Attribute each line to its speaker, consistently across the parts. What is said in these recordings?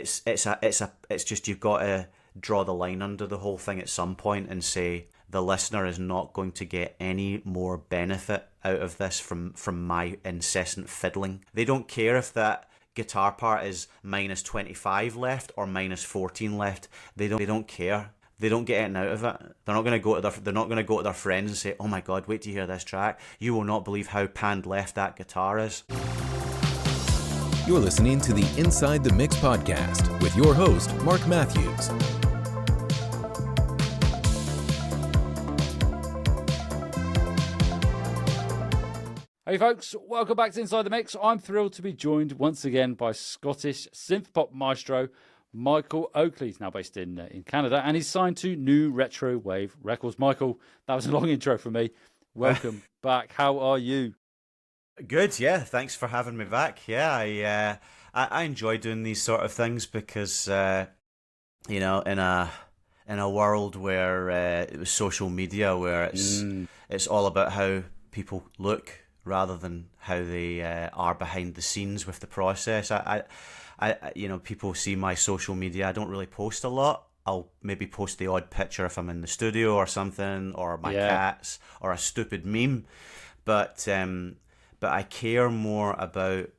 Speaker 1: it's just you've got to draw the line under the whole thing at some point and say the listener is not going to get any more benefit out of this from my incessant fiddling. They don't care if that guitar part is minus 25 left or minus 14 left. They don't care. They don't get anything out of it. They're not going to go to their friends and say, "Oh my God, wait to hear this track. You will not believe how panned left that guitar is."
Speaker 2: You're listening to the Inside the Mix podcast with your host, Mark Matthews.
Speaker 3: Hey folks, welcome back to Inside the Mix. I'm thrilled to be joined once again by Scottish synth-pop maestro Michael Oakley. He's now based in Canada, and he's signed to New Retro Wave Records. Michael, that was a long intro for me. Welcome back. How are you?
Speaker 1: Good, yeah. Thanks for having me back. Yeah, I enjoy doing these sort of things because in a world where it was social media, where it's all about how people look rather than how they are behind the scenes with the process. I people see my social media. I don't really post a lot. I'll maybe post the odd picture if I'm in the studio or something, or my cats, or a stupid meme. But I care more about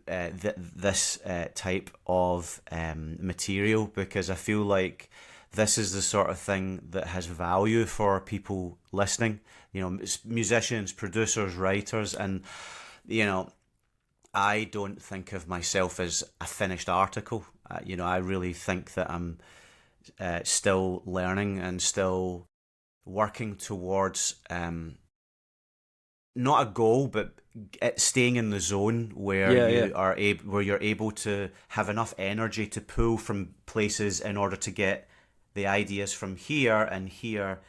Speaker 1: this type of material because I feel like this is the sort of thing that has value for people listening. Musicians, producers, writers, and I don't think of myself as a finished article. I really think that I'm still learning and still working towards not a goal, but staying in the zone where you're able to have enough energy to pull from places in order to get the ideas from here and here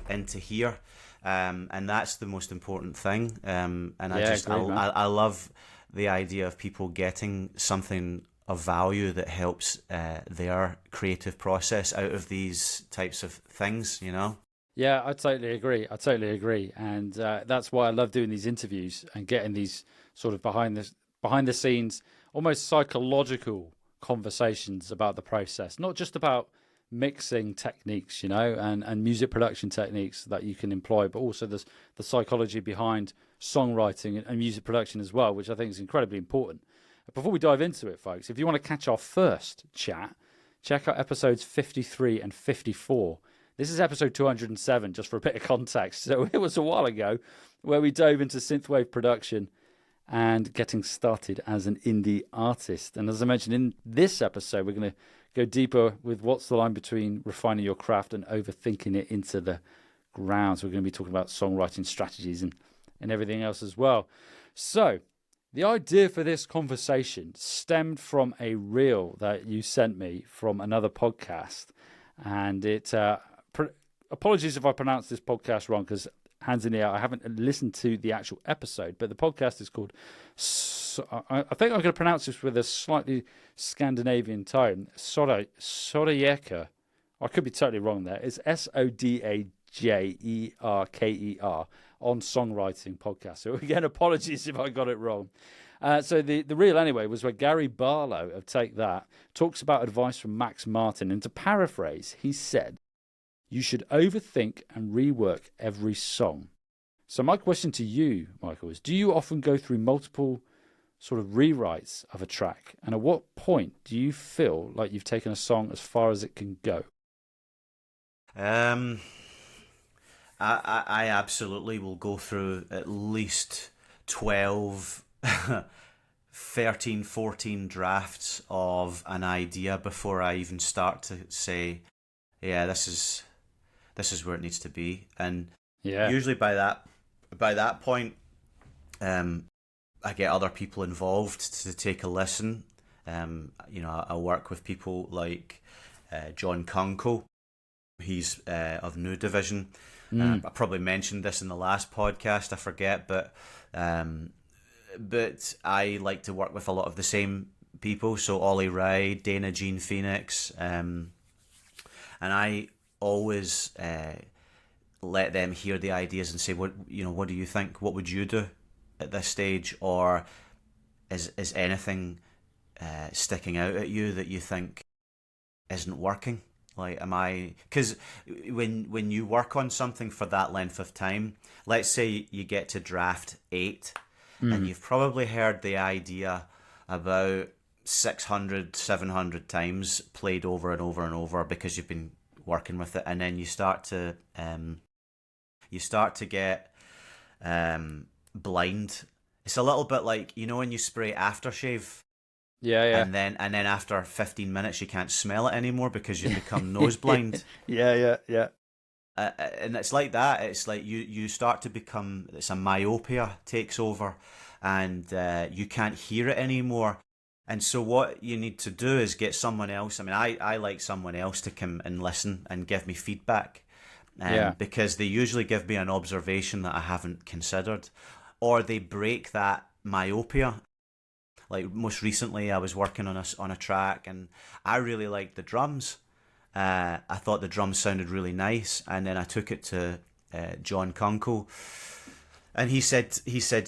Speaker 1: into here. And that's the most important thing. I love the idea of people getting something of value that helps their creative process out of these types of things,
Speaker 3: Yeah, I totally agree. And that's why I love doing these interviews and getting these sort of behind the scenes, almost psychological conversations about the process, not just about mixing techniques, and music production techniques that you can employ, but also the psychology behind songwriting and music production as well, which I think is incredibly important. Before we dive into it, folks, if you want to catch our first chat, check out episodes 53 and 54. This is episode 207, just for a bit of context. So it was a while ago where we dove into synthwave production and getting started as an indie artist. And as I mentioned in this episode, we're going to go deeper with what's the line between refining your craft and overthinking it into the ground. So we're going to be talking about songwriting strategies and everything else as well. So the idea for this conversation stemmed from a reel that you sent me from another podcast. And it apologies if I pronounce this podcast wrong, because hands in the air, I haven't listened to the actual episode, but the podcast is called, I think I'm going to pronounce this with a slightly Scandinavian tone, Sodajerker. I could be totally wrong there. It's Sodajerker on Songwriting podcast. So again, apologies if I got it wrong. So the reel anyway was where Gary Barlow of Take That talks about advice from Max Martin. And to paraphrase, he said, "You should overthink and rework every song." So my question to you, Michael, is do you often go through multiple sort of rewrites of a track? And at what point do you feel like you've taken a song as far as it can go?
Speaker 1: I absolutely will go through at least 12, 13, 14 drafts of an idea before I even start to say, yeah, this is where it needs to be. And usually by that point, I get other people involved to take a listen. I work with people like John Kunkel. He's of New Division. I probably mentioned this in the last podcast, I forget, but I like to work with a lot of the same people. So Ollie Ride, Dana Jean Phoenix, and I always let them hear the ideas and say, what do you think? What would you do at this stage? Or is anything sticking out at you that you think isn't working? Like, am I... Because when you work on something for that length of time, let's say you get to draft 8, and you've probably heard the idea about 600, 700 times, played over and over and over because you've been working with it, and then you start to get blind. It's a little bit like, you know, when you spray aftershave.
Speaker 3: Yeah.
Speaker 1: And then after 15 minutes you can't smell it anymore because you become nose blind.
Speaker 3: Yeah.
Speaker 1: And it's like that. It's like you start to become, it's a myopia takes over, and you can't hear it anymore. And so what you need to do is get someone else. I mean, I like someone else to come and listen and give me feedback. Because they usually give me an observation that I haven't considered, or they break that myopia. Like most recently, I was working on a track, and I really liked the drums. I thought the drums sounded really nice, and then I took it to John Kunkel, and he said,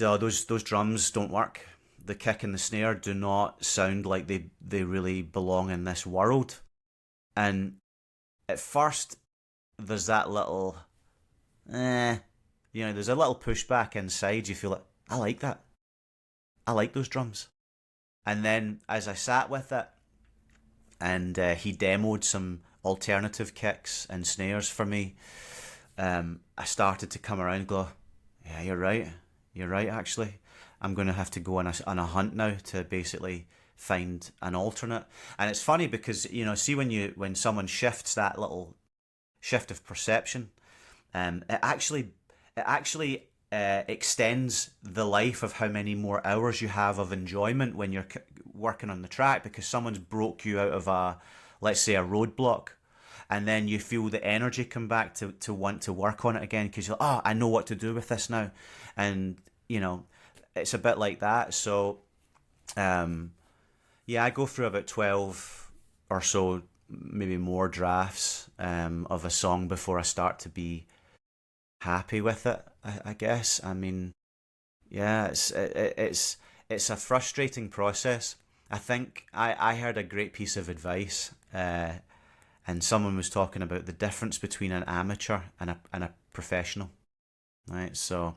Speaker 1: "Oh, those drums don't work. The kick and the snare do not sound like they really belong in this world." And at first, there's that little, there's a little pushback inside. You feel like, I like that. I like those drums. And then as I sat with it, and he demoed some alternative kicks and snares for me, I started to come around and go, yeah, you're right, actually. I'm going to have to go on a hunt now to basically find an alternate. And it's funny because, you know, see when someone shifts that little shift of perception, it actually extends the life of how many more hours you have of enjoyment when you're working on the track, because someone's broke you out of let's say a roadblock, and then you feel the energy come back to want to work on it again because you're like, I know what to do with this now. And, you know, it's a bit like that. So, I go through about 12 or so, maybe more drafts of a song before I start to be happy with it, I guess. I mean, yeah, it's a frustrating process. I think I heard a great piece of advice, and someone was talking about the difference between an amateur and a professional, right? So,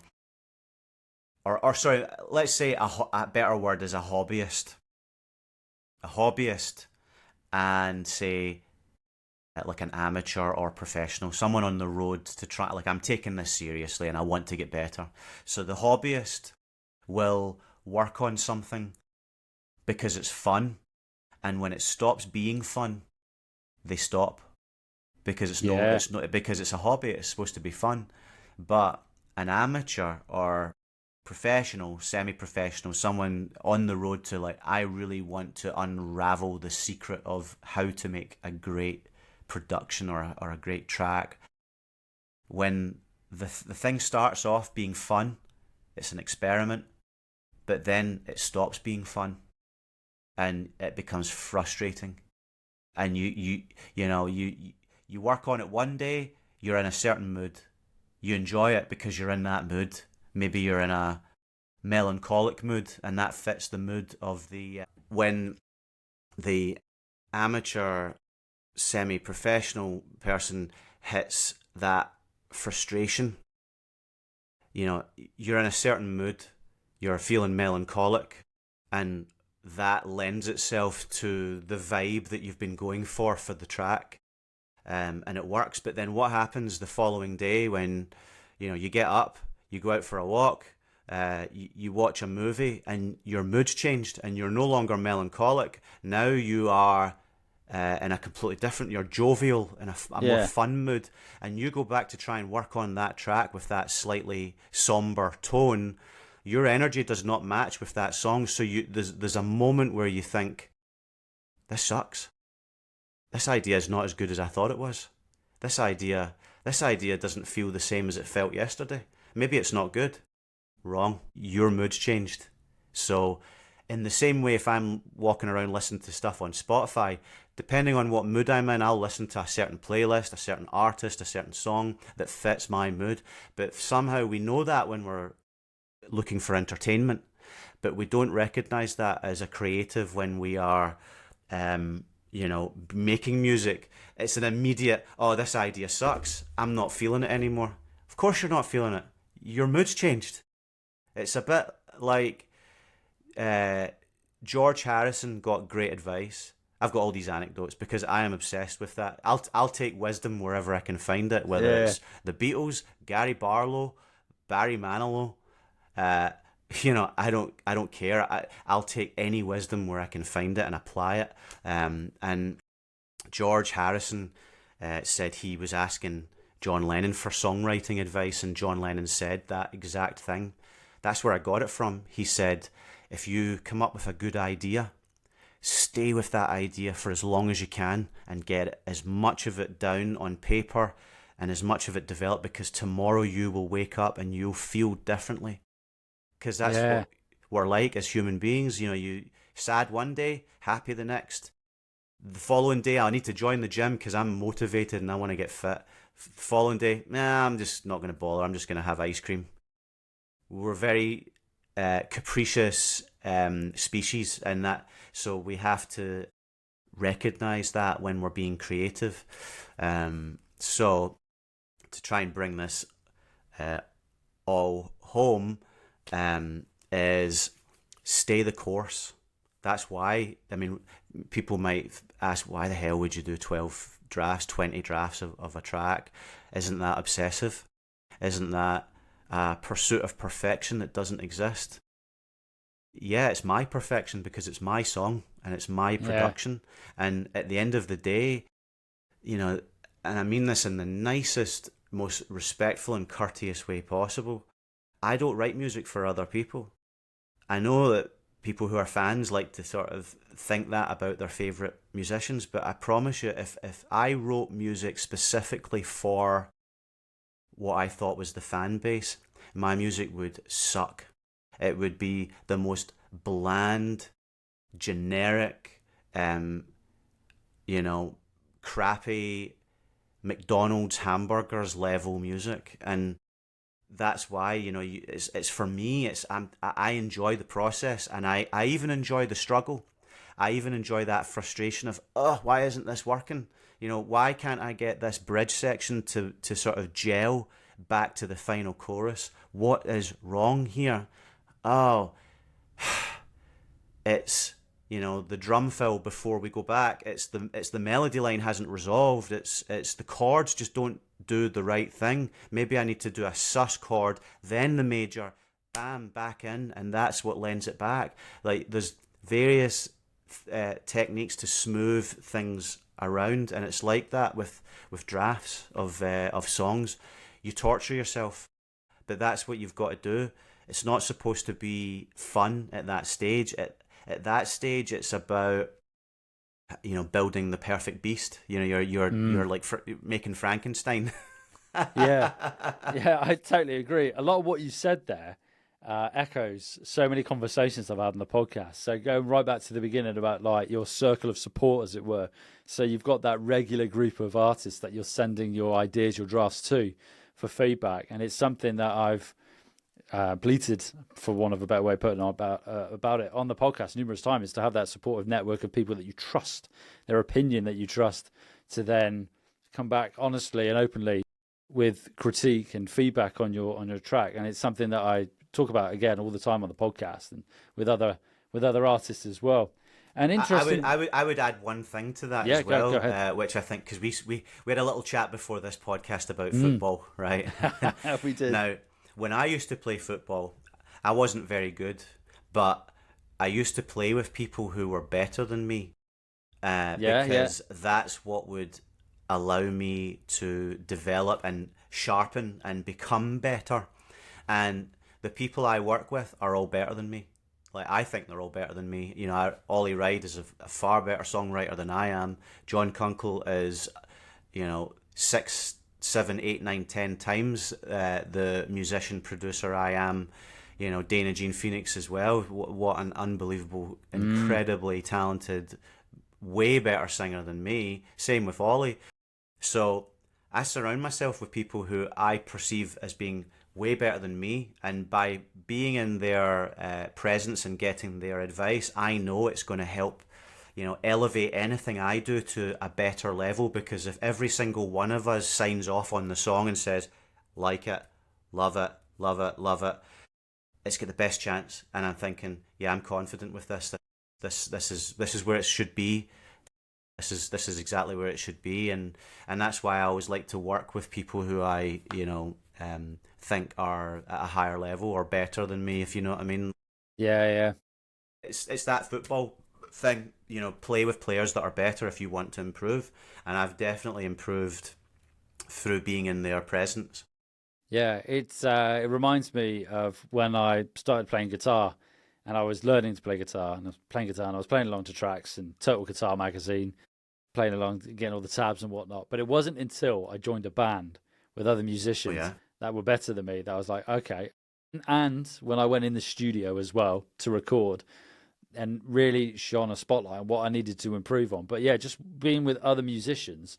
Speaker 1: or sorry, let's say a better word is a hobbyist. A hobbyist, and say like an amateur or professional, someone on the road to try, like, I'm taking this seriously and I want to get better. So the hobbyist will work on something because it's fun, and when it stops being fun, they stop, because it's not because it's a hobby. It's supposed to be fun. But an amateur or professional, semi-professional, someone on the road to, like, I really want to unravel the secret of how to make a great production or a great track. When the thing starts off being fun, it's an experiment, but then it stops being fun and it becomes frustrating. And you work on it one day, you're in a certain mood, you enjoy it because you're in that mood. Maybe you're in a melancholic mood, and that fits the mood of the when the amateur semi-professional person hits that frustration. You know, you're in a certain mood, you're feeling melancholic, and that lends itself to the vibe that you've been going for the track, and it works. But then what happens the following day when, you know, you get up, you go out for a walk, you watch a movie, and your mood's changed, and you're no longer melancholic. Now you are in a completely different, you're jovial, in a more fun mood, and you go back to try and work on that track with that slightly somber tone. Your energy does not match with that song, so there's a moment where you think, this sucks. This idea is not as good as I thought it was. This idea doesn't feel the same as it felt yesterday. Maybe it's not good. Wrong. Your mood's changed. So in the same way, if I'm walking around listening to stuff on Spotify, depending on what mood I'm in, I'll listen to a certain playlist, a certain artist, a certain song that fits my mood. But somehow we know that when we're looking for entertainment. but we don't recognize that as a creative when we are, making music. It's an immediate, oh, this idea sucks. I'm not feeling it anymore. Of course you're not feeling it. Your mood's changed. It's a bit like George Harrison got great advice. I've got all these anecdotes because I am obsessed with that. I'll take wisdom wherever I can find it, whether it's the Beatles, Gary Barlow, Barry Manilow. I don't care. I'll take any wisdom where I can find it and apply it. And George Harrison said he was asking John Lennon for songwriting advice, and John Lennon said that exact thing. That's where I got it from. He said, if you come up with a good idea, stay with that idea for as long as you can and get as much of it down on paper and as much of it developed, because tomorrow you will wake up and you'll feel differently. Because that's what we're like as human beings. You sad one day, happy the next. The following day, I need to join the gym because I'm motivated and I want to get fit. Following day, I'm just not going to bother. I'm just going to have ice cream. We're very capricious species in that, so we have to recognize that when we're being creative. So to try and bring this all home, is stay the course. That's why, people might ask, why the hell would you do 12 drafts, 20 drafts of a track? Isn't that obsessive? Isn't that a pursuit of perfection that doesn't exist? Yeah, it's my perfection because it's my song and it's my production. And at the end of the day, and I mean this in the nicest, most respectful and courteous way possible, I don't write music for other people. I know that people who are fans like to sort of think that about their favourite musicians, but I promise you, if I wrote music specifically for what I thought was the fan base, my music would suck. It would be the most bland, generic, crappy McDonald's hamburgers level music. And that's why, it's for me, I enjoy the process, and I even enjoy the struggle. I even enjoy that frustration of, why isn't this working? Why can't I get this bridge section to sort of gel back to the final chorus? What is wrong here? It's, the drum fill before we go back. It's the melody line hasn't resolved. It's the chords just don't do the right thing. Maybe I need to do a sus chord, then the major, bam, back in, and that's what lends it back. Like, there's various techniques to smooth things around, and it's like that with drafts of songs. You torture yourself, but that's what you've got to do. It's not supposed to be fun at that stage. At that stage, it's about building the perfect beast. You're like making Frankenstein.
Speaker 3: Yeah, I totally agree. A lot of what you said there echoes so many conversations I've had on the podcast. So going right back to the beginning about like your circle of support, as it were. So you've got that regular group of artists that you're sending your ideas, your drafts to for feedback, and it's something that I've bleated, for want of a better way of putting it, about it on the podcast numerous times, is to have that supportive network of people that you trust, their opinion that you trust, to then come back honestly and openly with critique and feedback on your track. And it's something that I talk about again all the time on the podcast and with other artists as well. And interesting,
Speaker 1: I would add one thing to that as well,
Speaker 3: go ahead.
Speaker 1: which I think, because we had a little chat before this podcast about football, right?
Speaker 3: We did.
Speaker 1: Now, when I used to play football, I wasn't very good, but I used to play with people who were better than me, because that's what would allow me to develop and sharpen and become better. And the people I work with are all better than me. Like, I think they're all better than me. Ollie Ride is a far better songwriter than I am. John Kunkel is, 6, 7, 8, 9, 10 times the musician producer I am. Dana Jean Phoenix as well. What an unbelievable, incredibly talented, way better singer than me. Same with Ollie. So I surround myself with people who I perceive as being way better than me, and by being in their presence and getting their advice, I know it's going to help, elevate anything I do to a better level. Because if every single one of us signs off on the song and says, like it, love it, love it, love it, it's got the best chance. And I'm thinking, yeah, I'm confident with this. This is where it should be. This is exactly where it should be, and that's why I always like to work with people who I think are at a higher level or better than me, if you know what I mean.
Speaker 3: Yeah.
Speaker 1: It's that football thing, play with players that are better if you want to improve, and I've definitely improved through being in their presence.
Speaker 3: Yeah, it reminds me of when I started playing guitar, and I was learning to play guitar, and I was playing guitar, and I was playing along to tracks and Total Guitar magazine, playing along, getting all the tabs and whatnot. But it wasn't until I joined a band with other musicians that were better than me that I was like, okay. And when I went in the studio as well to record, and really shone a spotlight on what I needed to improve on. But yeah, just being with other musicians,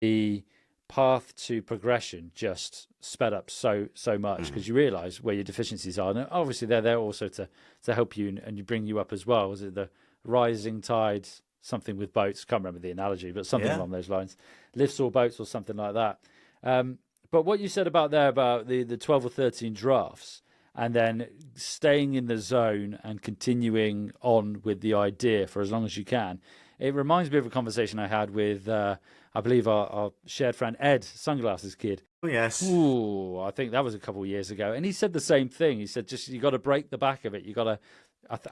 Speaker 3: the path to progression just sped up so much, because you realize where your deficiencies are, and obviously they're there also to help you and you bring you up as well. Was it the rising tide, something with boats? Can't remember the analogy, but something along those lines, lifts all boats or something like that. But what you said about the 12 or 13 drafts and then staying in the zone and continuing on with the idea for as long as you can, it reminds me of a conversation I had with I believe our shared friend Ed, Sunglasses Kid.
Speaker 1: Oh, yes.
Speaker 3: Ooh, I think that was a couple of years ago. And he said the same thing. He said, just, you got to break the back of it. You got to,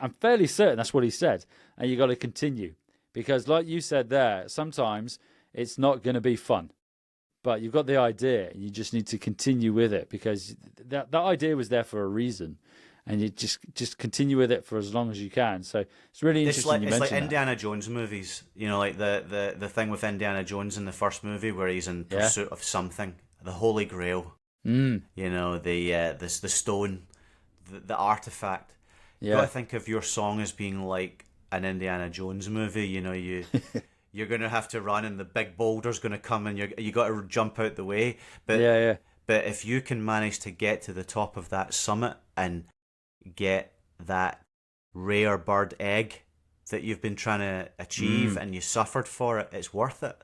Speaker 3: I'm fairly certain that's what he said. And you got to continue. Because like you said there, sometimes it's not going to be fun. But you've got the idea and you just need to continue with it, because that idea was there for a reason. And you just continue with it for as long as you can. So it's really interesting.
Speaker 1: It's like Indiana Jones movies, like the thing with Indiana Jones in the first movie where he's in pursuit of something, the Holy Grail. The stone, the artifact. You got to think of your song as being like an Indiana Jones movie. You're going to have to run, and the big boulder's going to come, and you got to jump out the way. But But if you can manage to get to the top of that summit and get that rare bird egg that you've been trying to achieve and you suffered for it, it's worth it.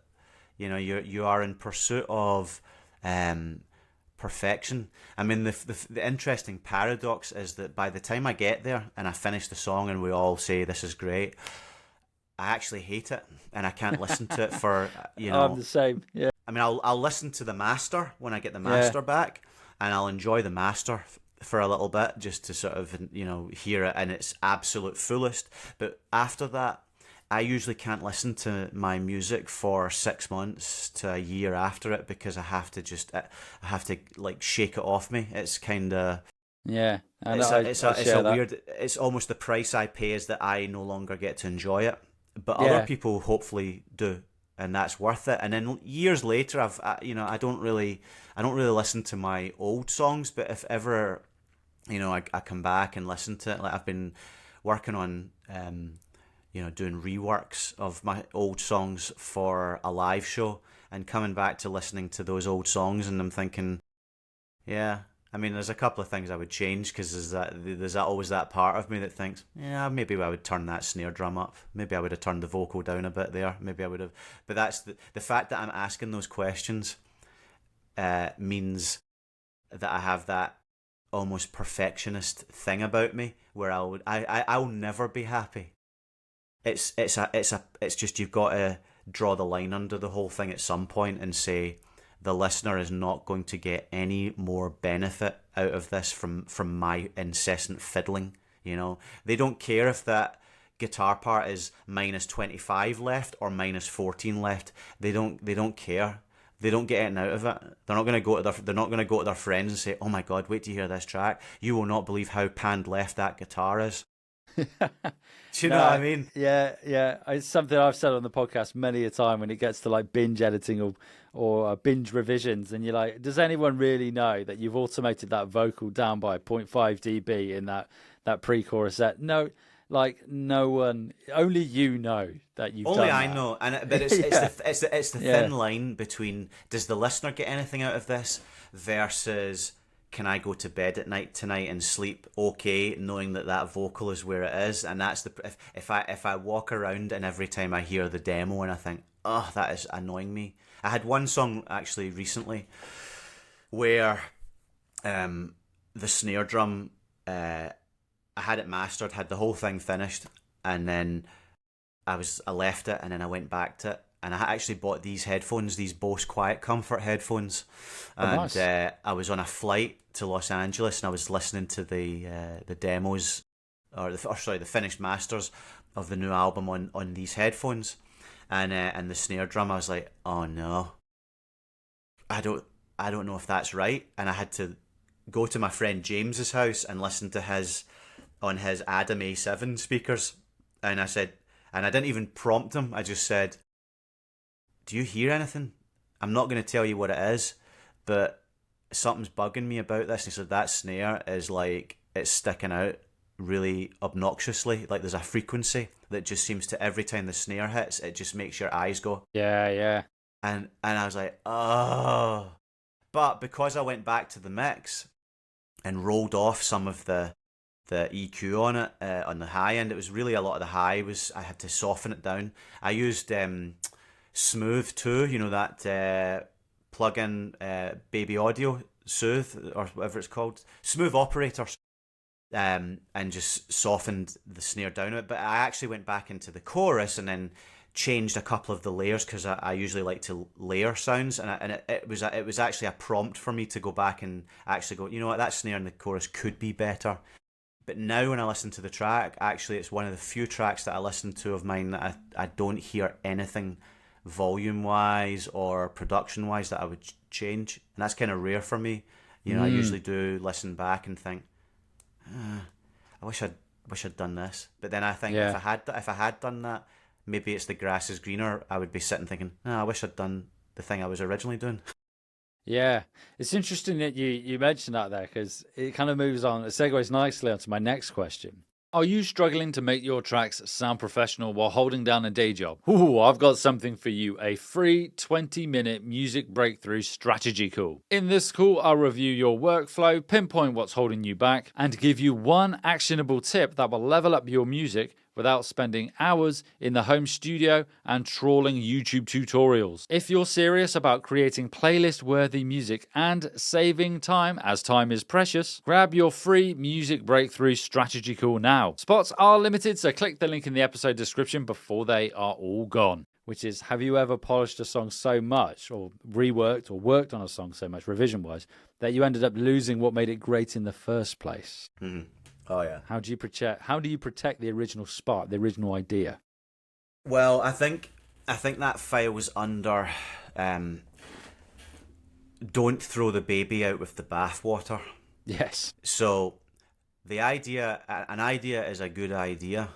Speaker 1: You are in pursuit of perfection. I mean, the interesting paradox is that by the time I get there and I finish the song and we all say this is great, I actually hate it and I can't listen to it for
Speaker 3: I'm the same. Yeah.
Speaker 1: I mean, I'll listen to the master when I get the master back, and I'll enjoy the master for a little bit just to sort of hear it in its absolute fullest. But after that, I usually can't listen to my music for 6 months to a year after it, because I have to like shake it off me. It's kind of it's a weird. It's almost the price I pay is that I no longer get to enjoy it, but other people hopefully do, and that's worth it. And then years later, I don't really listen to my old songs, but if ever I come back and listen to it, like I've been working on doing reworks of my old songs for a live show, and coming back to listening to those old songs, and I'm thinking, I mean, there's a couple of things I would change, because there's always that part of me that thinks, maybe I would turn that snare drum up, maybe I would have turned the vocal down a bit there, maybe I would have. But that's the fact that I'm asking those questions means that I have that almost perfectionist thing about me, where I'll never be happy. It's just, you've got to draw the line under the whole thing at some point and say, the listener is not going to get any more benefit out of this from my incessant fiddling. They don't care if that guitar part is minus 25 left or minus 14 left. They don't care. They don't get anything out of it. They're not going to go to their friends and say, "Oh my God, wait to hear this track. You will not believe how panned left that guitar is." Do you know what I mean?
Speaker 3: Yeah. It's something I've said on the podcast many a time when it gets to like binge editing or binge revisions, and you're like, does anyone really know that you've automated that vocal down by 0.5 dB in that pre-chorus set? No. Like, no one, only you know that you've
Speaker 1: only
Speaker 3: done
Speaker 1: I
Speaker 3: that.
Speaker 1: know, but it's the thin line between, does the listener get anything out of this versus can I go to bed at night tonight and sleep okay, knowing that that vocal is where it is? And that's the if I walk around and every time I hear the demo and I think, oh, that is annoying me. I had one song actually recently where the snare drum, I had it mastered, had the whole thing finished, and then I left it, and then I went back to it, and I actually bought these headphones, these Bose Quiet Comfort headphones, and
Speaker 3: nice.
Speaker 1: I was on a flight to Los Angeles, and I was listening to the demos, the finished masters of the new album on these headphones, and the snare drum. I was like, oh no, I don't know if that's right, and I had to go to my friend James's house and listen to his on his Adam A7 speakers, and I said, and I didn't even prompt him. I just said, do you hear anything? I'm not going to tell you what it is, but something's bugging me about this. And he said, that snare is like, it's sticking out really obnoxiously. Like there's a frequency that just seems to, every time the snare hits, it just makes your eyes go.
Speaker 3: Yeah.
Speaker 1: And I was like, oh. But because I went back to the mix and rolled off some of the EQ on it, on the high end, it was really a lot of the high I had to soften it down. I used Smooth 2, you know, that plug-in Baby Audio Soothe, or whatever it's called, Smooth Operator, and just softened the snare down a bit. But I actually went back into the chorus and then changed a couple of the layers, because I usually like to layer sounds, and it was actually a prompt for me to go back and actually go, you know what, that snare in the chorus could be better. But now when I listen to the track, actually it's one of the few tracks that I listen to of mine that I don't hear anything volume-wise or production-wise that I would change, and that's kind of rare for me. You know, I usually do listen back and think, I wish I'd done this. But then I think if I had done that, maybe it's the grass is greener. I would be sitting thinking, I wish I'd done the thing I was originally doing.
Speaker 3: Yeah, it's interesting that you mentioned that there, because it kind of moves on. It segues nicely onto my next question. Are you struggling to make your tracks sound professional while holding down a day job? Ooh, I've got something for you, a free 20-minute music breakthrough strategy call. In this call, I'll review your workflow, pinpoint what's holding you back, and give you one actionable tip that will level up your music without spending hours in the home studio and trawling YouTube tutorials. If you're serious about creating playlist-worthy music and saving time, as time is precious, grab your free music breakthrough strategy call now. Spots are limited, so click the link in the episode description before they are all gone. Which is, have you ever polished a song so much, or reworked or worked on a song so much, revision-wise, that you ended up losing what made it great in the first place?
Speaker 1: Mm-hmm. Oh yeah.
Speaker 3: How do you protect the original spark, the original idea?
Speaker 1: Well, I think that files under don't throw the baby out with the bathwater.
Speaker 3: Yes.
Speaker 1: So an idea is a good idea.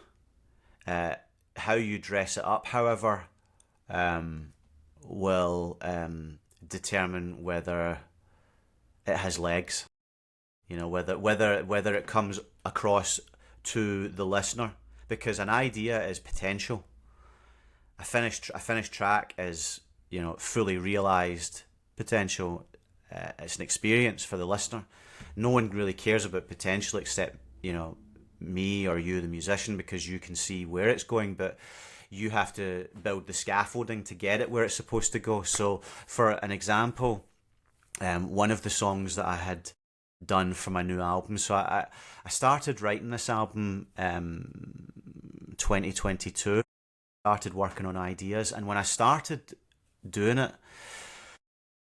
Speaker 1: How you dress it up, however, will determine whether it has legs. You know, whether it comes across to the listener, because an idea is potential. A finished track is, you know, fully realized potential. It's an experience for the listener. No one really cares about potential except, you know, me or you, the musician, because you can see where it's going, but you have to build the scaffolding to get it where it's supposed to go. So, for an example, one of the songs that I had done for my new album. So I started writing this album 2022, started working on ideas, and when I started doing it,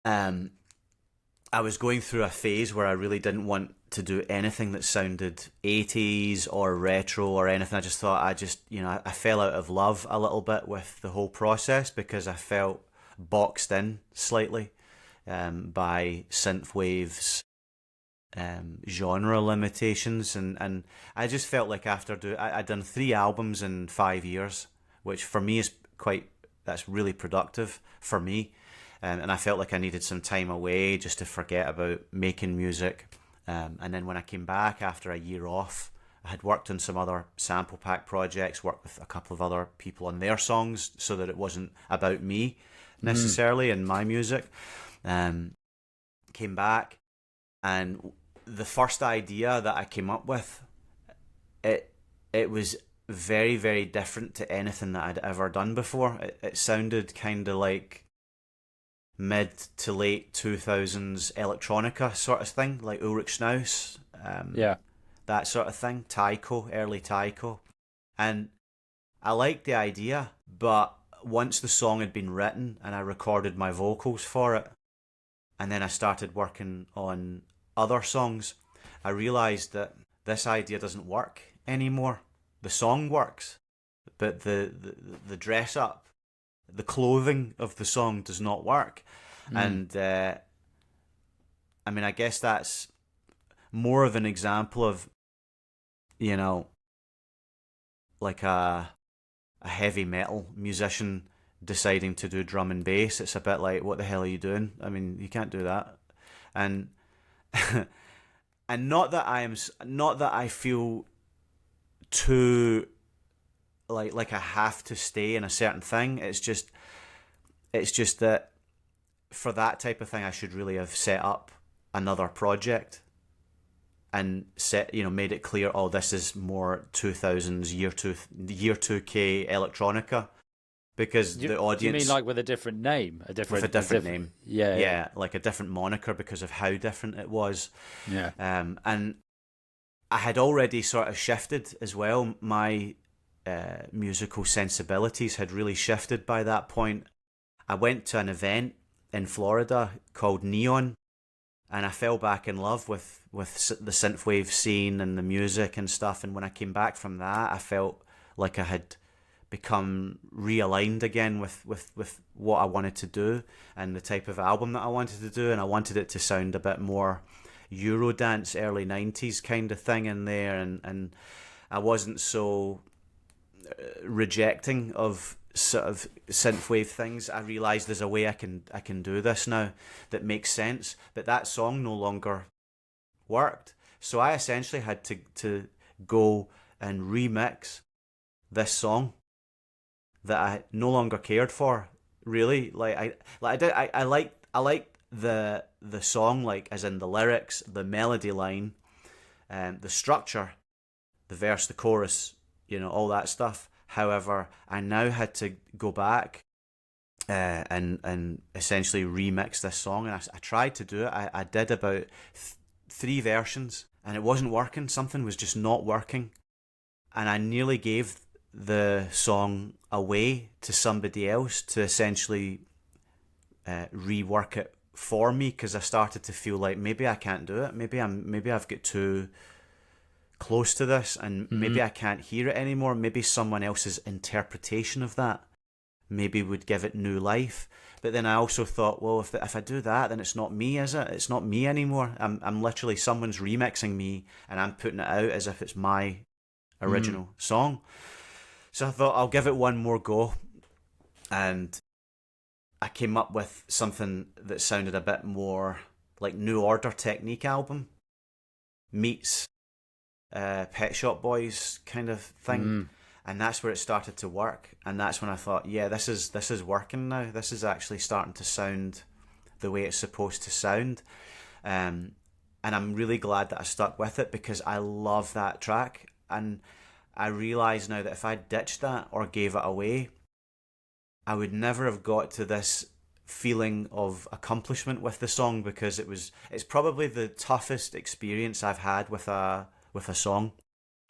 Speaker 1: I was going through a phase where I really didn't want to do anything that sounded 80s or retro or anything. I just thought I fell out of love a little bit with the whole process, because I felt boxed in slightly by synthwave's genre limitations, and I just felt like after I'd done 3 albums in 5 years, which for me is that's really productive for me, and I felt like I needed some time away just to forget about making music, and then when I came back after a year off, I had worked on some other sample pack projects, worked with a couple of other people on their songs, so that it wasn't about me necessarily and my music. Came back, and the first idea that I came up with, it was very, very different to anything that I'd ever done before. It sounded kind of like mid to late 2000s electronica sort of thing, like Ulrich Schnauss, that sort of thing, taiko, early taiko. And I liked the idea, but once the song had been written and I recorded my vocals for it, and then I started working on other songs, I realised that this idea doesn't work anymore. The song works, but the dress up, the clothing of the song does not work. And I mean, I guess that's more of an example of, you know, like a heavy metal musician deciding to do drum and bass. It's a bit like, what the hell are you doing? I mean, you can't do that. And and not that I feel too like I have to stay in a certain thing. It's just that for that type of thing, I should really have set up another project and made it clear, oh, this is more 2000s year 2K electronica, because the audience.
Speaker 3: You mean like with a different name,
Speaker 1: with a different name?
Speaker 3: Yeah,
Speaker 1: like a different moniker because of how different it was.
Speaker 3: Yeah.
Speaker 1: And I had already sort of shifted as well. My musical sensibilities had really shifted by that point. I went to an event in Florida called Neon, and I fell back in love with the synthwave scene and the music and stuff. And when I came back from that, I felt like I had become realigned again with what I wanted to do and the type of album that I wanted to do. And I wanted it to sound a bit more Eurodance, early 90s kind of thing in there. And I wasn't so rejecting of sort of synthwave things. I realised there's a way I can do this now that makes sense, but that song no longer worked. So I essentially had to go and remix this song that I no longer cared for, really. I liked the song, like as in the lyrics, the melody line, the structure, the verse, the chorus, all that stuff. However, I now had to go back and essentially remix this song, and I tried to do it. I did about 3 versions, and it wasn't working. Something was just not working, and I nearly gave the song away to somebody else to essentially rework it for me, because I started to feel like maybe I can't do it. Maybe I've got too close to this, and maybe I can't hear it anymore. Maybe someone else's interpretation of that maybe would give it new life. But then I also thought, well, if I do that, then it's not me, is it? It's not me anymore. I'm literally, someone's remixing me, and I'm putting it out as if it's my original song. So I thought I'll give it one more go, and I came up with something that sounded a bit more like New Order Technique album meets Pet Shop Boys kind of thing. And that's where it started to work, and that's when I thought, yeah, this is working now. This is actually starting to sound the way it's supposed to sound, and I'm really glad that I stuck with it, because I love that track, and I realise now that if I ditched that or gave it away, I would never have got to this feeling of accomplishment with the song, because it's probably the toughest experience I've had with a song.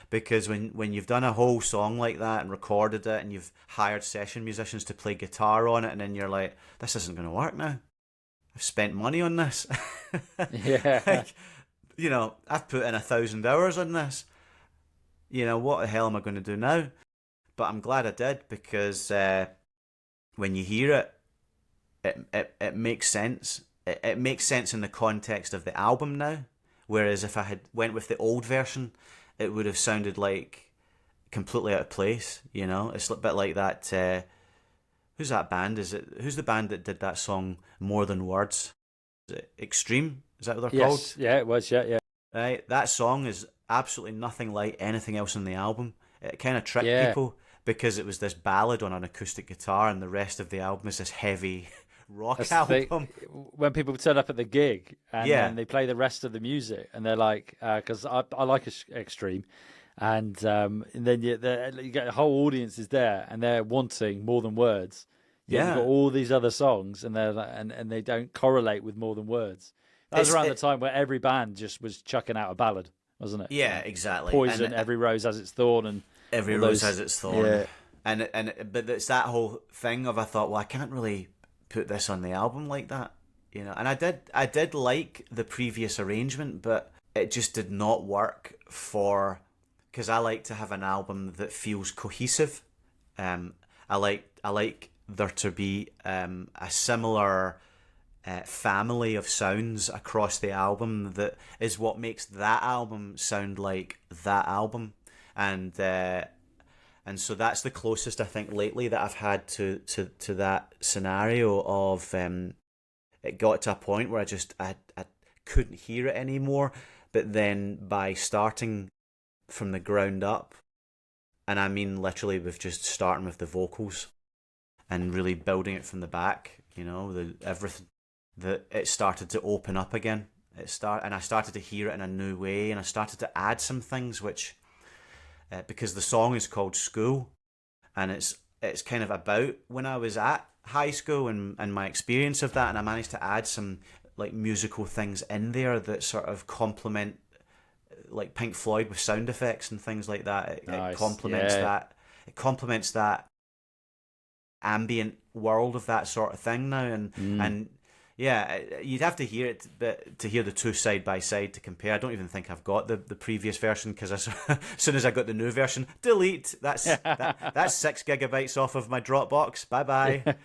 Speaker 1: Because when you've done a whole song like that and recorded it, and you've hired session musicians to play guitar on it, and then you're like, this isn't going to work now. I've spent money on this.
Speaker 3: Yeah.
Speaker 1: Like, I've put in 1,000 hours on this. What the hell am I going to do now? But I'm glad I did, because when you hear it makes sense. It makes sense in the context of the album now. Whereas if I had went with the old version, it would have sounded like completely out of place. It's a bit like that. Who's that band? Who's the band that did that song More Than Words? Is it Extreme? Is that what they're called?
Speaker 3: Yeah, it was. Yeah.
Speaker 1: Right. That song is absolutely nothing like anything else on the album. It kind of tricked people, because it was this ballad on an acoustic guitar, and the rest of the album is this heavy rock
Speaker 3: That's the thing.
Speaker 1: album.
Speaker 3: When people turn up at the gig and
Speaker 1: Yeah.
Speaker 3: then they play the rest of the music, and they're like, because I like extreme, and then you get a whole audience is there, and they're wanting more than words. Yet
Speaker 1: Yeah.
Speaker 3: you've got all these other songs, and and they don't correlate with more than words. That was around the time where every band just was chucking out a ballad, wasn't it?
Speaker 1: Yeah, exactly.
Speaker 3: Poison,
Speaker 1: And
Speaker 3: Every Rose Has Its Thorn, and
Speaker 1: every
Speaker 3: all
Speaker 1: rose
Speaker 3: those-
Speaker 1: has its thorn.
Speaker 3: Yeah.
Speaker 1: But it's that whole thing of I thought, well, I can't really put this on the album like that, you know. And I did like the previous arrangement, but it just did not work because I like to have an album that feels cohesive. I like there to be a similar family of sounds across the album that is what makes that album sound like that album, and so that's the closest I think lately that I've had to that scenario of it got to a point where I couldn't hear it anymore, but then by starting from the ground up, and I mean literally with just starting with the vocals and really building it from the back, you know, everything, that it started to open up again. And I started to hear it in a new way, and I started to add some things which because the song is called School, and it's kind of about when I was at high school and my experience of that, and I managed to add some like musical things in there that sort of complement, like Pink Floyd with sound effects and things like that.
Speaker 3: Nice.
Speaker 1: It complements
Speaker 3: Yeah.
Speaker 1: that. It complements that ambient world of that sort of thing now, and yeah, you'd have to hear it, but to hear the two side by side to compare. I don't even think I've got the previous version, because as soon as I got the new version, delete. That's 6 gigabytes off of my Dropbox. Bye bye.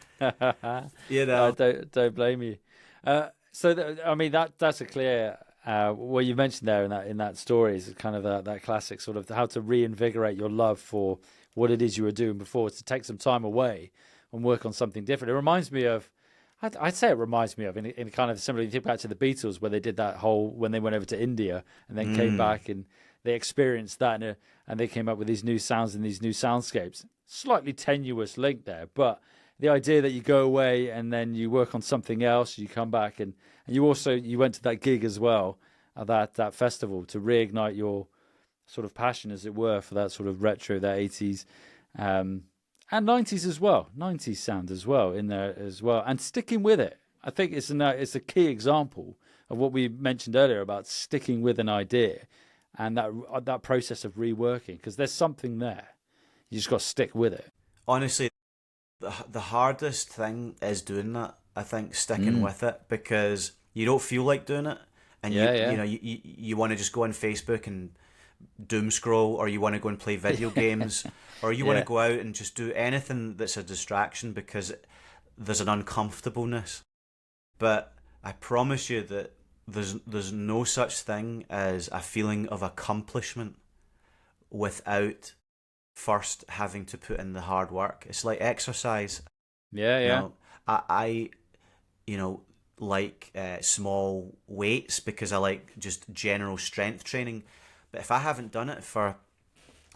Speaker 1: You know,
Speaker 3: don't blame you. I mean that's a clear. What you mentioned there in that story is kind of that classic sort of how to reinvigorate your love for what it is you were doing before, to take some time away and work on something different. It reminds me of. I'd say it reminds me of in kind of similar. You think back to the Beatles, where they did that whole when they went over to India and then came back and they experienced that and they came up with these new sounds and these new soundscapes. Slightly tenuous link there, but the idea that you go away and then you work on something else, you come back and you went to that gig as well at that festival to reignite your sort of passion, as it were, for that sort of retro, that 80s. And 90s as well, 90s sound as well in there as well, and sticking with it. I think it's a key example of what we mentioned earlier about sticking with an idea and that process of reworking, because there's something there. You just got to stick with it.
Speaker 1: honestly, the hardest thing is doing that. I think sticking with it, because you don't feel like doing it, and you know you want to just go on Facebook and doom scroll, or you want to go and play video games, or you want to go out and just do anything that's a distraction because there's an uncomfortableness. But I promise you that there's no such thing as a feeling of accomplishment without first having to put in the hard work. It's like exercise.
Speaker 3: Yeah.
Speaker 1: You know, I like small weights because I like just general strength training. But if I haven't done it for,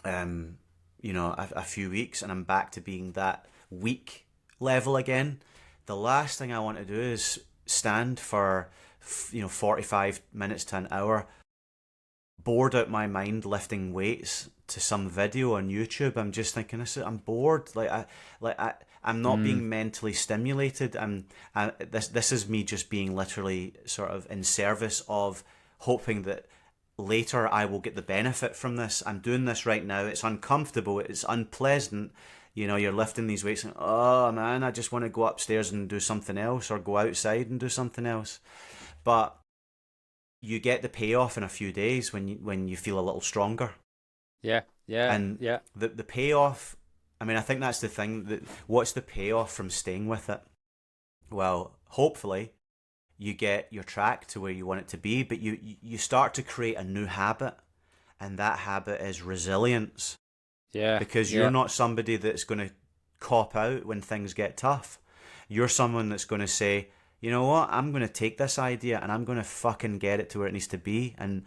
Speaker 1: a few weeks and I'm back to being that weak level again, the last thing I want to do is stand for, 45 minutes to an hour, bored out my mind lifting weights to some video on YouTube. I'm just thinking, I'm bored. I'm not being mentally stimulated. This is me just being literally sort of in service of hoping that later I will get the benefit from this. I'm doing this right now. It's uncomfortable. It's unpleasant. You're lifting these weights and, oh man, I just want to go upstairs and do something else, or go outside and do something else. But you get the payoff in a few days when you feel a little stronger.
Speaker 3: Yeah.
Speaker 1: The payoff, I think that's the thing. What's the payoff from staying with it? Well, hopefully you get your track to where you want it to be, but you start to create a new habit, and that habit is resilience.
Speaker 3: Yeah.
Speaker 1: Because you're not somebody that's going to cop out when things get tough. You're someone that's going to say, you know what, I'm going to take this idea and I'm going to fucking get it to where it needs to be, and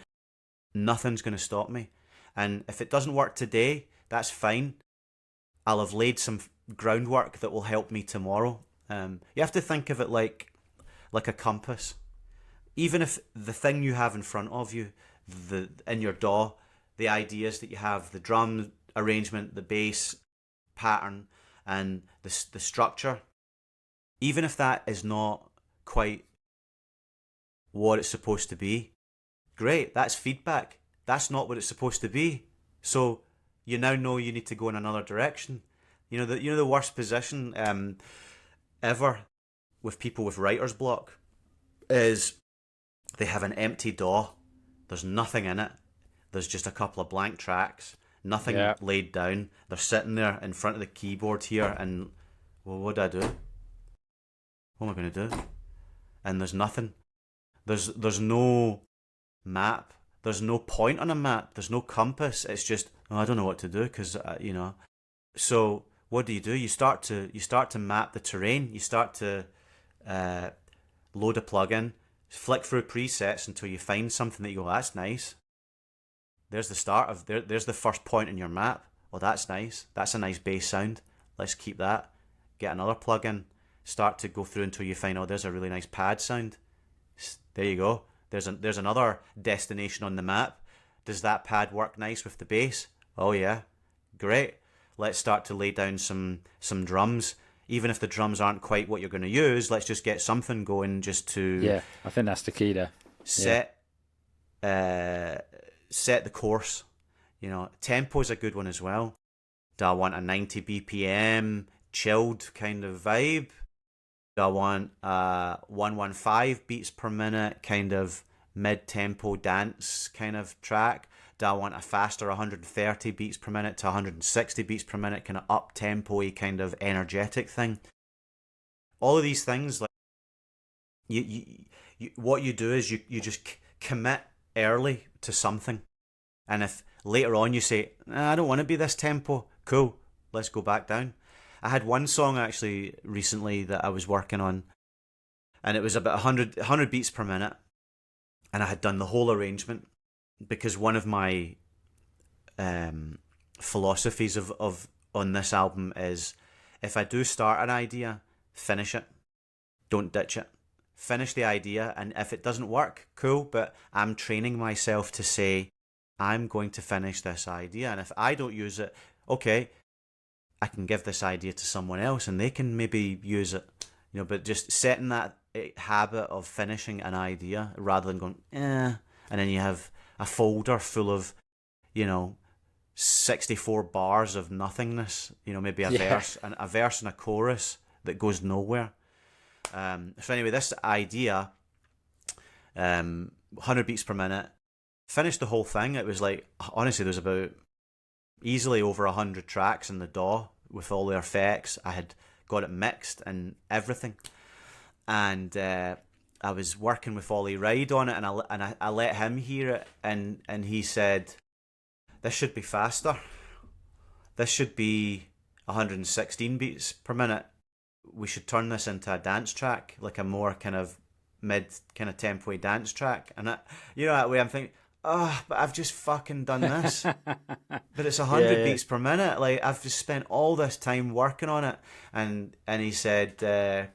Speaker 1: nothing's going to stop me. And if it doesn't work today, that's fine. I'll have laid some groundwork that will help me tomorrow. You have to think of it like a compass. Even if the thing you have in front of you, in your DAW, the ideas that you have, the drum arrangement, the bass pattern, and the structure, even if that is not quite what it's supposed to be, great, that's feedback. That's not what it's supposed to be. So you now know you need to go in another direction. The worst position ever with people with writer's block is they have an empty DAW. There's nothing in it. There's just a couple of blank tracks, nothing laid down. They're sitting there in front of the keyboard here, and, well, what do I do? What am I going to do? And there's nothing. There's no map. There's no point on a map. There's no compass. It's just, I don't know what to do because, So what do? You start to map the terrain. You start to load a plugin, flick through presets until you find something that you go, that's nice. There's the start of there's the first point in your map. Oh, that's nice. That's a nice bass sound. Let's keep that. Get another plugin. Start to go through until you find, oh, there's a really nice pad sound. There you go. There's another destination on the map. Does that pad work nice with the bass? Oh yeah, great. Let's start to lay down some drums. Even if the drums aren't quite what you're going to use, let's just get something going just to...
Speaker 3: Yeah, I think that's the key there.
Speaker 1: Set the course. Tempo is a good one as well. Do I want a 90 BPM, chilled kind of vibe? Do I want 115 beats per minute, kind of mid-tempo dance kind of track? Do I want a faster 130 beats per minute to 160 beats per minute, kind of up-tempo-y kind of energetic thing? All of these things, like you what you do is you just commit early to something. And if later on you say, I don't want to be this tempo, cool, let's go back down. I had one song actually recently that I was working on, and it was about 100 beats per minute, and I had done the whole arrangement, because one of my philosophies of on this album is, if I do start an idea, finish it. Don't ditch it. Finish the idea, and if it doesn't work, cool, but I'm training myself to say, I'm going to finish this idea, and if I don't use it, okay, I can give this idea to someone else and they can maybe use it. But just setting that habit of finishing an idea rather than going, and then you have a folder full of, 64 bars of nothingness, maybe a verse and a chorus that goes nowhere. So anyway, this idea, 100 beats per minute, finished the whole thing. It was like, honestly, there's about easily over 100 tracks in the DAW with all the effects. I had got it mixed and everything, and I was working with Ollie Ride on it, and I let him hear it, and he said, this should be faster. This should be 116 beats per minute. We should turn this into a dance track, like a more kind of mid kind of tempo dance track. And that way I'm thinking, but I've just fucking done this. But it's 100 beats per minute. Like, I've just spent all this time working on it. And he said,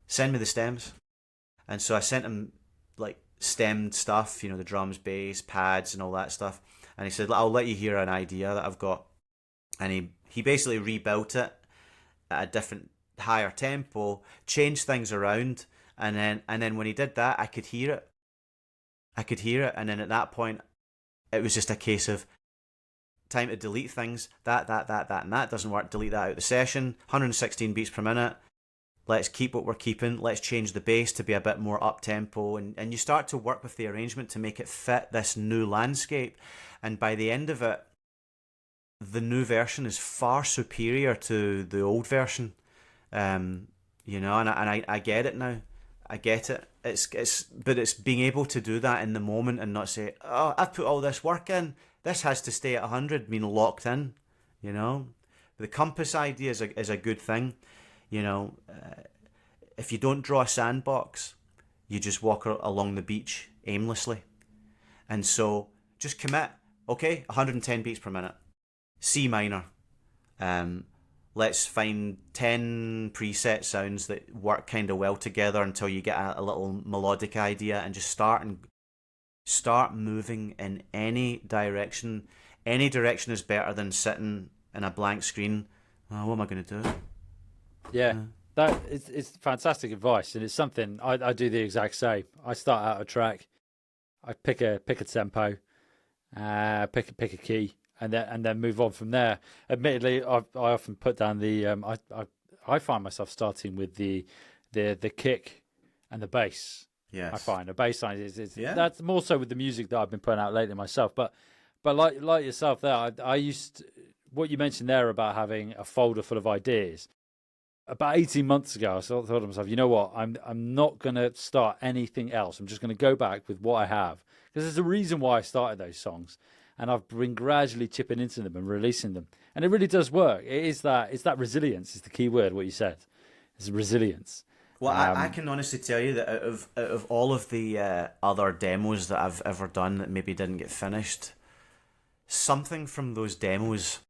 Speaker 1: send me the stems. And so I sent him like stemmed stuff, the drums, bass, pads, and all that stuff. And he said, I'll let you hear an idea that I've got. And he basically rebuilt it at a different, higher tempo, changed things around, and then when he did that, I could hear it. And then at that point, it was just a case of time to delete things. That, and that doesn't work. Delete that out of the session. 116 beats per minute. Let's keep what we're keeping. Let's change the bass to be a bit more up-tempo. And you start to work with the arrangement to make it fit this new landscape. And by the end of it, the new version is far superior to the old version. And I get it now. I get it. But it's being able to do that in the moment and not say, oh, I've put all this work in. This has to stay at 100, being locked in, The compass idea is a good thing. If you don't draw a sandbox, you just walk along the beach aimlessly. And so just commit. Okay, 110 beats per minute. C minor. let's find 10 preset sounds that work kind of well together until you get a little melodic idea, and just start moving in any direction. Any direction is better than sitting in a blank screen. Oh, what am I going to do?
Speaker 3: Yeah, that it's fantastic advice, and it's something I do the exact same. I start out a track, I pick a tempo, pick a key, and then move on from there. Admittedly, I often put down the I find myself starting with the kick and the bass.
Speaker 1: Yes.
Speaker 3: I find a bass line is
Speaker 1: Yeah.
Speaker 3: That's more so with the music that I've been putting out lately myself. But like yourself there, I used what you mentioned there about having a folder full of ideas. About 18 months ago, I thought to myself, you know what? I'm not going to start anything else. I'm just going to go back with what I have, because there's a reason why I started those songs, and I've been gradually chipping into them and releasing them, and it really does work. It's that resilience is the key word. What you said is resilience.
Speaker 1: Well, I can honestly tell you that out of all of the other demos that I've ever done that maybe didn't get finished, something from those demos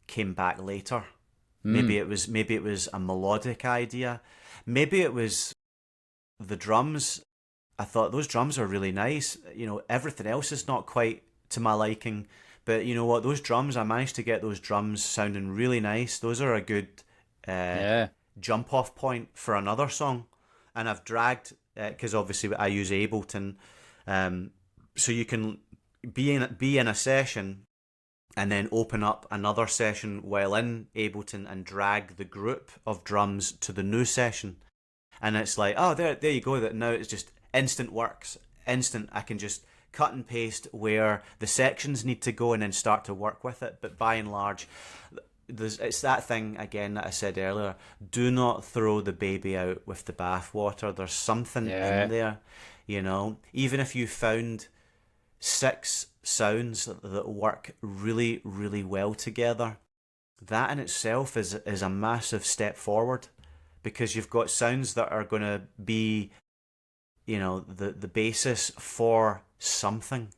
Speaker 1: came back later. Maybe it was a melodic idea. Maybe it was the drums. I thought those drums are really nice. You know, everything else is not quite to my liking, but you know what? Those drums, I managed to get those drums sounding really nice. Those are a good jump off point for another song. And I've dragged, because obviously I use Ableton, so you can be in a session and then open up another session while in Ableton and drag the group of drums to the new session. And it's like, oh, there you go. That now it's just instant works. Instant. I can just cut and paste where the sections need to go and then start to work with it. But by and large, it's that thing again that I said earlier. Do not throw the baby out with the bathwater. There's something in there, you know. Even if you found 6 sounds that work really, really well together, that in itself is a massive step forward, because you've got sounds that are going to be, you know, the basis for something,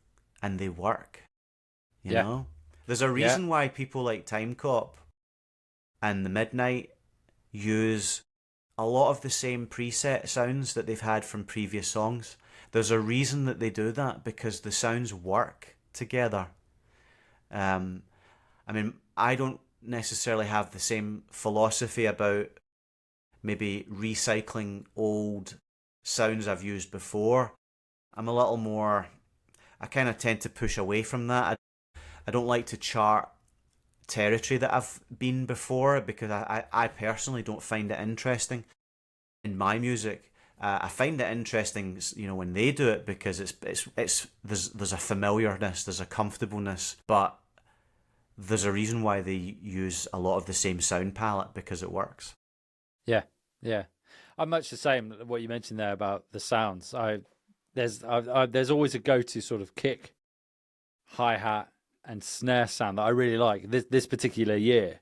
Speaker 1: and they work. You know, there's a reason why people like Time Cop and the Midnight use a lot of the same preset sounds that they've had from previous songs. There's a reason that they do that, because the sounds work together. I mean, I don't necessarily have the same philosophy about maybe recycling old sounds I've used before. I'm a little more, I kind of tend to push away from that. I don't like to chart territory that I've been before, because I personally don't find it interesting in my music. I find it interesting, you know, when they do it, because there's a familiarness, there's a comfortableness, but there's a reason why they use a lot of the same sound palette, because it works.
Speaker 3: Yeah. I'm much the same. What you mentioned there about the sounds. There's always a go-to sort of kick, hi-hat, and snare sound that I really like this particular year.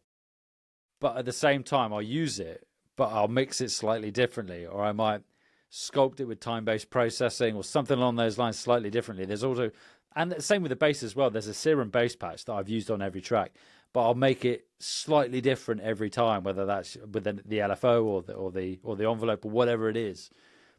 Speaker 3: But at the same time, I'll use it, but I'll mix it slightly differently, or I might sculpt it with time-based processing or something along those lines slightly differently. There's also, and the same with the bass as well, there's a Serum bass patch that I've used on every track, but I'll make it slightly different every time, whether that's with the LFO or the envelope or whatever it is.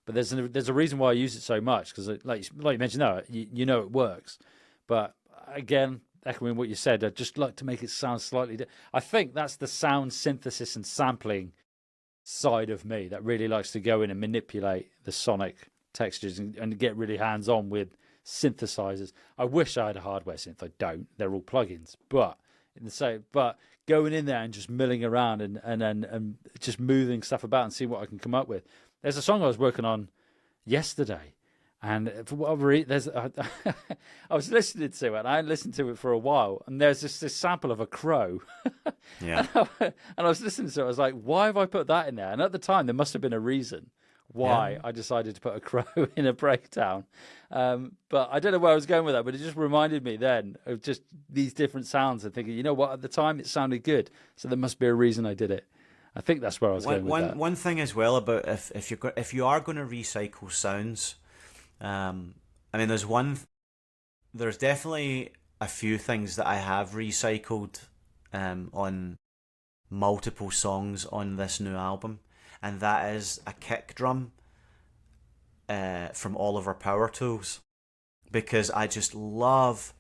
Speaker 3: But there's a reason why I use it so much, because like you mentioned, no, you know it works. But again, echoing what you said, I'd just like to make it sound slightly I think that's the sound synthesis and sampling side of me that really likes to go in and manipulate the sonic textures and get really hands-on with synthesizers. I wish I had a hardware synth. I don't. They're all plugins. But going in there and just milling around and just moving stuff about and seeing what I can come up with. There's a song I was working on yesterday, and for whatever reason, I was listening to it, and I hadn't listened to it for a while, and there's this sample of a crow.
Speaker 1: Yeah.
Speaker 3: and I was listening to it, I was like, why have I put that in there? And at the time, there must have been a reason why I decided to put a crow in a breakdown. But I don't know where I was going with that, but it just reminded me then of just these different sounds and thinking, you know what, at the time it sounded good, so there must be a reason I did it. I think that's where I was going with that.
Speaker 1: One thing as well about if you are going to recycle sounds, I mean, there's definitely a few things that I have recycled on multiple songs on this new album, and that is a kick drum from Oliver Power Tools, because I just love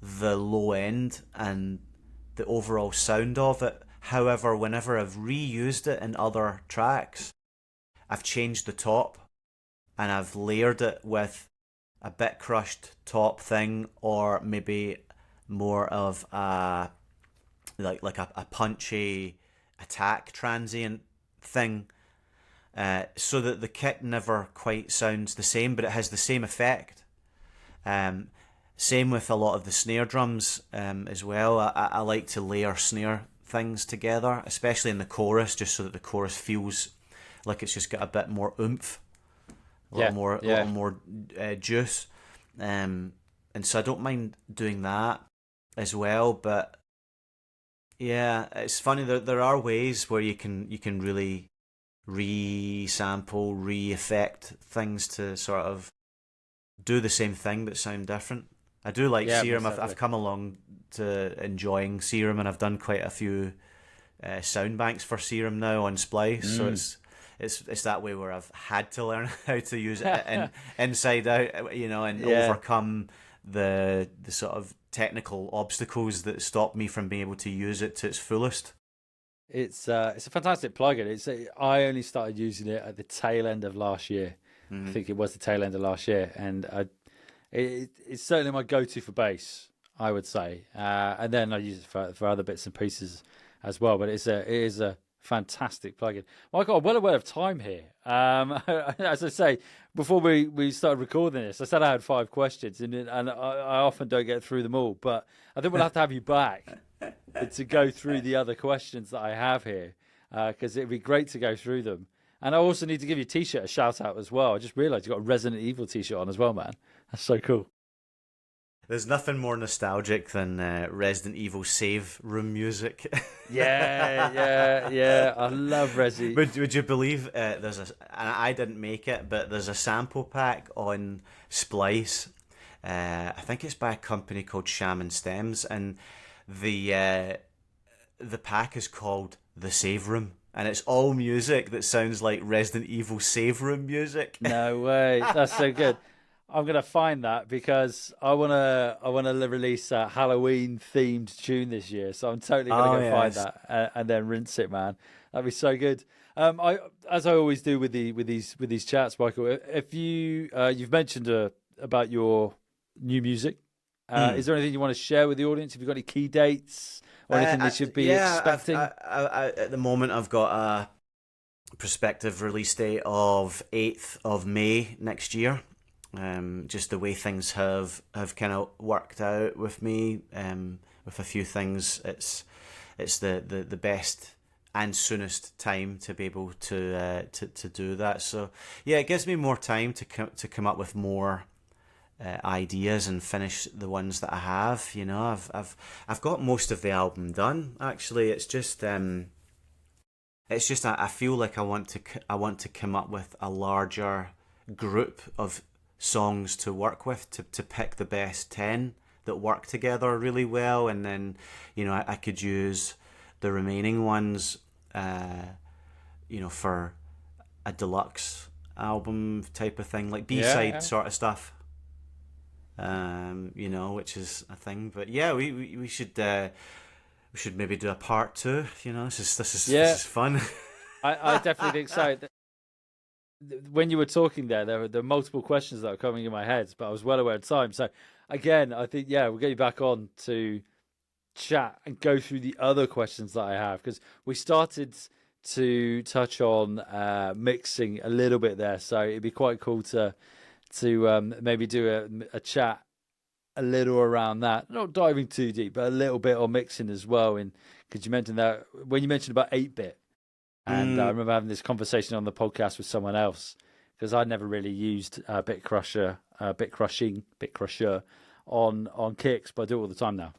Speaker 1: the low end and the overall sound of it. However, whenever I've reused it in other tracks, I've changed the top and I've layered it with a bit crushed top thing, or maybe more of a a punchy attack transient thing, so that the kick never quite sounds the same, but it has the same effect. Same with a lot of the snare drums as well. I like to layer snare things together, especially in the chorus, just so that the chorus feels like it's just got a bit more oomph, a little more juice. And so I don't mind doing that as well. But yeah, it's funny that there are ways where you can really re-sample, re-effect things to sort of do the same thing but sound different. I do like Serum. I've come along to enjoying Serum, and I've done quite a few sound banks for Serum now on Splice. So it's that way where I've had to learn how to use it inside out, and overcome the sort of technical obstacles that stop me from being able to use it to its fullest.
Speaker 3: It's a fantastic plugin. I only started using it at the tail end of last year. I think it was the tail end of last year, and it's certainly my go-to for bass, I would say. And then I use it for other bits and pieces as well. But it is a fantastic plugin. Michael, I'm well aware of time here. As I say, before we started recording this, I said I had 5 questions, and I often don't get through them all. But I think we'll have you back to go through the other questions that I have here, because it'd be great to go through them. And I also need to give your T-shirt a shout out as well. I just realised you got a Resident Evil T-shirt on as well, man. That's so cool.
Speaker 1: There's nothing more nostalgic than Resident Evil save room music.
Speaker 3: Yeah. I love Resi.
Speaker 1: Would you believe and I didn't make it, but there's a sample pack on Splice. I think it's by a company called Shaman Stems, and the pack is called The Save Room. And it's all music that sounds like Resident Evil save room music.
Speaker 3: No way. That's so good. I'm going to find that because I want to release a Halloween themed tune this year. So I'm totally going to find that and then rinse it, man. That'd be so good. As I always do with these chats, Michael, if you've mentioned about your new music, is there anything you want to share with the audience? Have you got any key dates? Or anything they should be expecting?
Speaker 1: At the moment, I've got a prospective release date of 8th of May next year. Just the way things have kind of worked out with me, with a few things, it's the best and soonest time to be able to do that. So yeah, it gives me more time to come up with more ideas and finish the ones that I have. I've got most of the album done. Actually, it's just I feel like I want to come up with a larger group of songs to work with to pick the best 10 that work together really well, and then I could use the remaining ones for a deluxe album type of thing, like B-side sort of stuff. Which is a thing. But yeah, we should maybe do a part 2. This is fun.
Speaker 3: I definitely think so. When you were talking there were multiple questions that were coming in my head, but I was well aware of time. So again, I think we'll get you back on to chat and go through the other questions that I have, because we started to touch on mixing a little bit there. So it'd be quite cool to maybe do a chat a little around that, not diving too deep, but a little bit on mixing as well. And because you mentioned that when you mentioned about 8-bit, and I remember having this conversation on the podcast with someone else, because I'd never really used Bit Crusher on kicks, but I do it all the time now.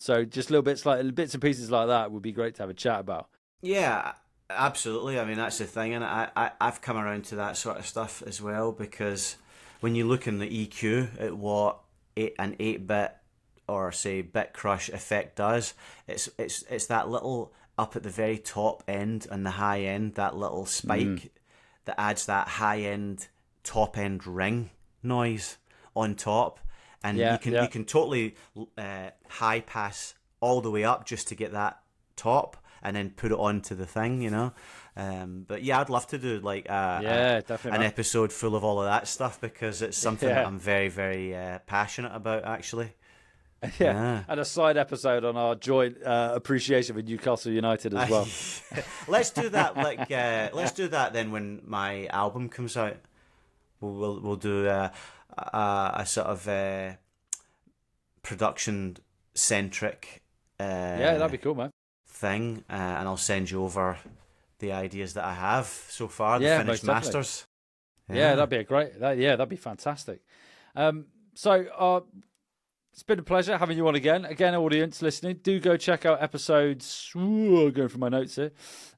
Speaker 3: So just little bits and pieces like that would be great to have a chat about.
Speaker 1: Yeah, absolutely. I mean, that's the thing, and I've come around to that sort of stuff as well, because when you look in the EQ at what an 8-bit or say bit crush effect does, it's that little up at the very top end and the high end, that little spike that adds that high end, top end ring noise on top. And you can totally high pass all the way up just to get that top and then put it onto the thing, you know. But yeah, I'd love to do like
Speaker 3: definitely,
Speaker 1: an episode full of all of that stuff, because it's something that I'm very, very passionate about, actually.
Speaker 3: Yeah, and a side episode on our joint appreciation for Newcastle United as well.
Speaker 1: Let's do that. Let's do that then when my album comes out. We'll do a sort of production centric.
Speaker 3: That'd be cool, man.
Speaker 1: Thing, and I'll send you over the ideas that I have so far, the finished masters.
Speaker 3: Yeah, that'd be that'd be fantastic. So it's been a pleasure having you on again. Again, audience listening, do go check out episodes. Going through my notes here,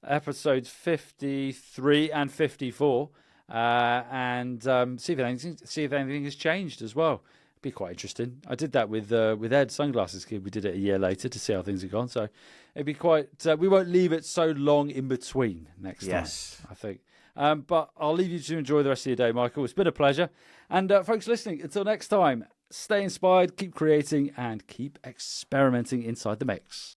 Speaker 3: episodes 53 and 54, and see if anything has changed as well. It'd be quite interesting. I did that with Ed Sunglasses Kid. We did it a year later to see how things have gone. So it'd be quite. We won't leave it so long in between next time, I think. But I'll leave you to enjoy the rest of your day, Michael. It's been a pleasure. And folks listening, until next time, stay inspired, keep creating, and keep experimenting inside the mix.